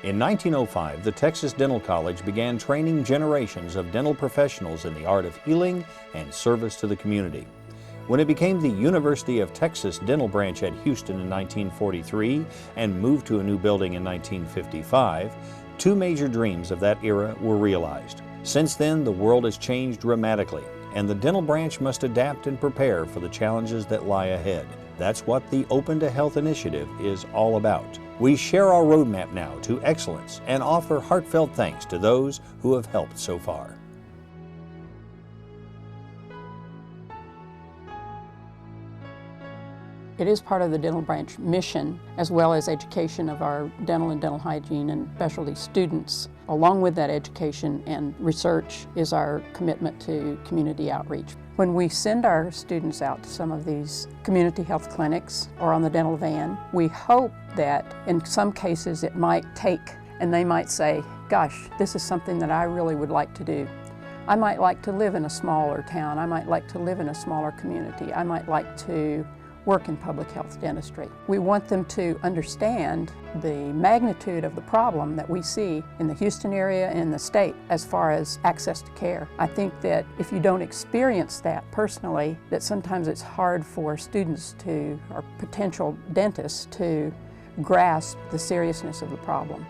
In 1905, the Texas Dental College began training generations of dental professionals in the art of healing and service to the community. When it became the University of Texas Dental Branch at Houston in 1943 and moved to a new building in 1955, two major dreams of that era were realized. Since then, the world has changed dramatically, and the dental branch must adapt and prepare for the challenges that lie ahead. That's what the Open to Health initiative is all about. We share our roadmap now to excellence and offer heartfelt thanks to those who have helped so far. It is part of the dental branch mission, as well as education of our dental and dental hygiene and specialty students. Along with that education and research is our commitment to community outreach. When we send our students out to some of these community health clinics or on the dental van, we hope that in some cases it might take, and they might say, gosh, this is something that I really would like to do. I might like to live in a smaller town. I might like to live in a smaller community. I might like to work in public health dentistry. We want them to understand the magnitude of the problem that we see in the Houston area and in the state as far as access to care. I think that if you don't experience that personally, that sometimes it's hard for students to, or potential dentists to grasp the seriousness of the problem.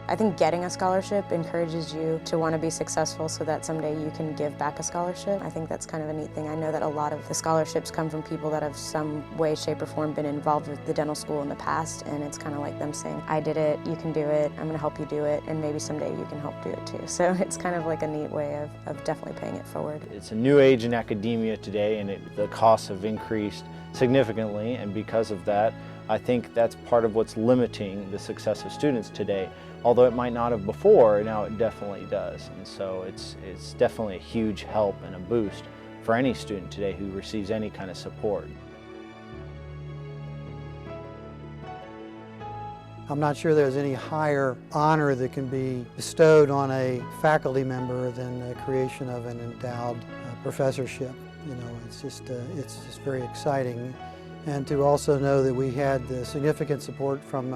I think getting a scholarship encourages you to want to be successful so that someday you can give back a scholarship. I think that's kind of a neat thing. I know that a lot of the scholarships come from people that have some way, shape, or form been involved with the dental school in the past, and it's kind of like them saying, I did it, you can do it, I'm going to help you do it, and maybe someday you can help do it too. So it's kind of like a neat way of definitely paying it forward. It's a new age in academia today, and the costs have increased significantly, and because of that, I think that's part of what's limiting the success of students today. Although it might not have before, now it definitely does. And so it's definitely a huge help and a boost for any student today who receives any kind of support. I'm not sure there's any higher honor that can be bestowed on a faculty member than the creation of an endowed professorship. You know, it's just very exciting. And to also know that we had significant support from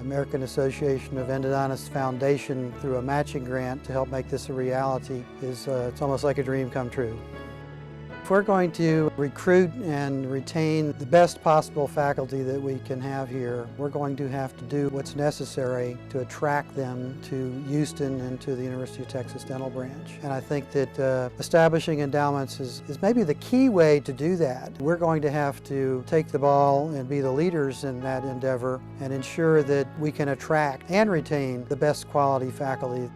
American Association of Endodontists Foundation through a matching grant to help make this a reality is it's almost like a dream come true. If we're going to recruit and retain the best possible faculty that we can have here, we're going to have to do what's necessary to attract them to Houston and to the University of Texas Dental Branch. And I think that establishing endowments is maybe the key way to do that. We're going to have to take the ball and be the leaders in that endeavor and ensure that we can attract and retain the best quality faculty.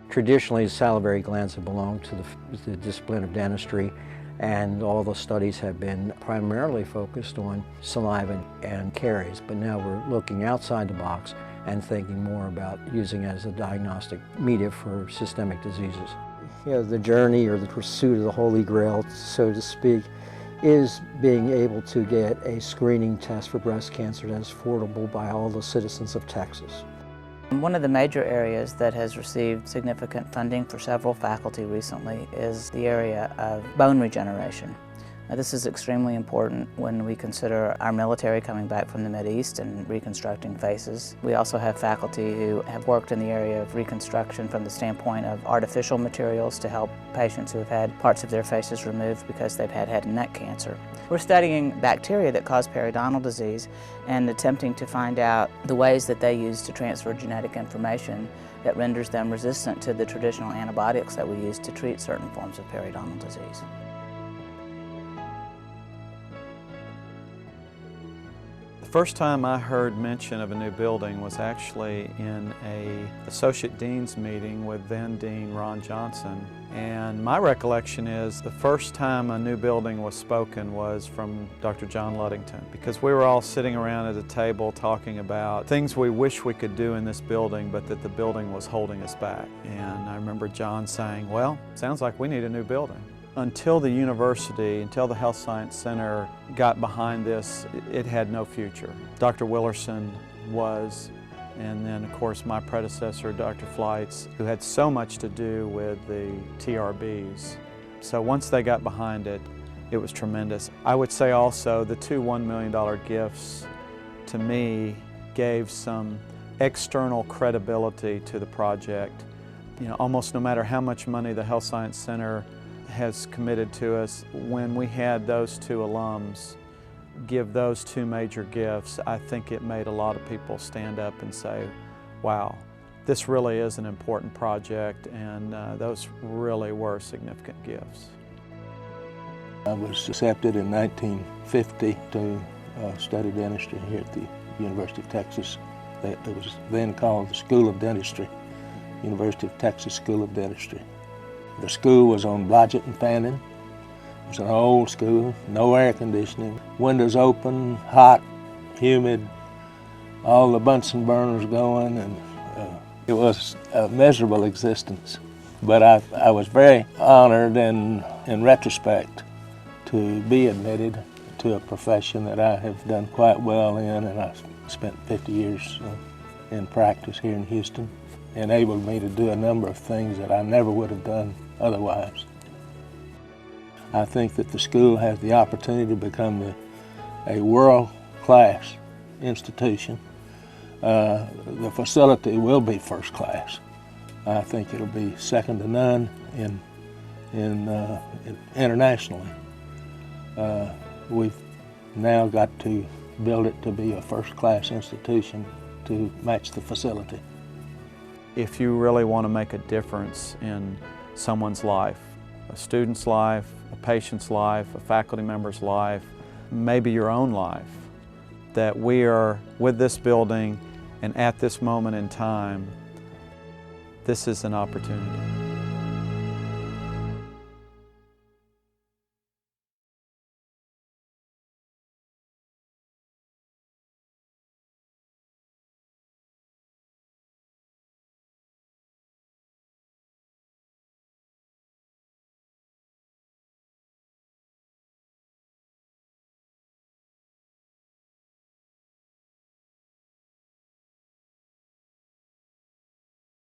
Traditionally, salivary glands have belonged to the discipline of dentistry, and all the studies have been primarily focused on saliva and caries. But now we're looking outside the box and thinking more about using it as a diagnostic media for systemic diseases. You know, the journey or the pursuit of the Holy Grail, so to speak, is being able to get a screening test for breast cancer that is affordable by all the citizens of Texas. One of the major areas that has received significant funding for several faculty recently is the area of bone regeneration. Now, this is extremely important when we consider our military coming back from the Mideast and reconstructing faces. We also have faculty who have worked in the area of reconstruction from the standpoint of artificial materials to help patients who have had parts of their faces removed because they've had head and neck cancer. We're studying bacteria that cause periodontal disease and attempting to find out the ways that they use to transfer genetic information that renders them resistant to the traditional antibiotics that we use to treat certain forms of periodontal disease. The first time I heard mention of a new building was actually in an Associate Dean's meeting with then Dean Ron Johnson. And my recollection is the first time a new building was spoken was from Dr. John Ludington, because we were all sitting around at a table talking about things we wish we could do in this building, but that the building was holding us back. And I remember John saying, well, sounds like we need a new building. Until the university, until the Health Science Center got behind this, it had no future. Dr. Willerson was, and then of course my predecessor, Dr. Fleitz, who had so much to do with the TRBs. So once they got behind it, it was tremendous. I would say also the two $1 million gifts to me gave some external credibility to the project. You know, almost no matter how much money the Health Science Center has committed to us, when we had those two alums give those two major gifts, I think it made a lot of people stand up and say, wow, this really is an important project, and those really were significant gifts. I was accepted in 1950 to study dentistry here at the University of Texas. It was then called the School of Dentistry, University of Texas School of Dentistry. The school was on Blodgett and Fannin. It was an old school, no air conditioning, windows open, hot, humid, all the Bunsen burners going, and it was a miserable existence. But I was very honored and, in retrospect, to be admitted to a profession that I have done quite well in, and I've spent 50 years in practice here in Houston, enabled me to do a number of things that I never would have done otherwise. I think that the school has the opportunity to become a world-class institution. The facility will be first class. I think it'll be second to none internationally. We've now got to build it to be a first-class institution to match the facility. If you really want to make a difference in someone's life, a student's life, a patient's life, a faculty member's life, maybe your own life, that we are with this building and at this moment in time, this is an opportunity.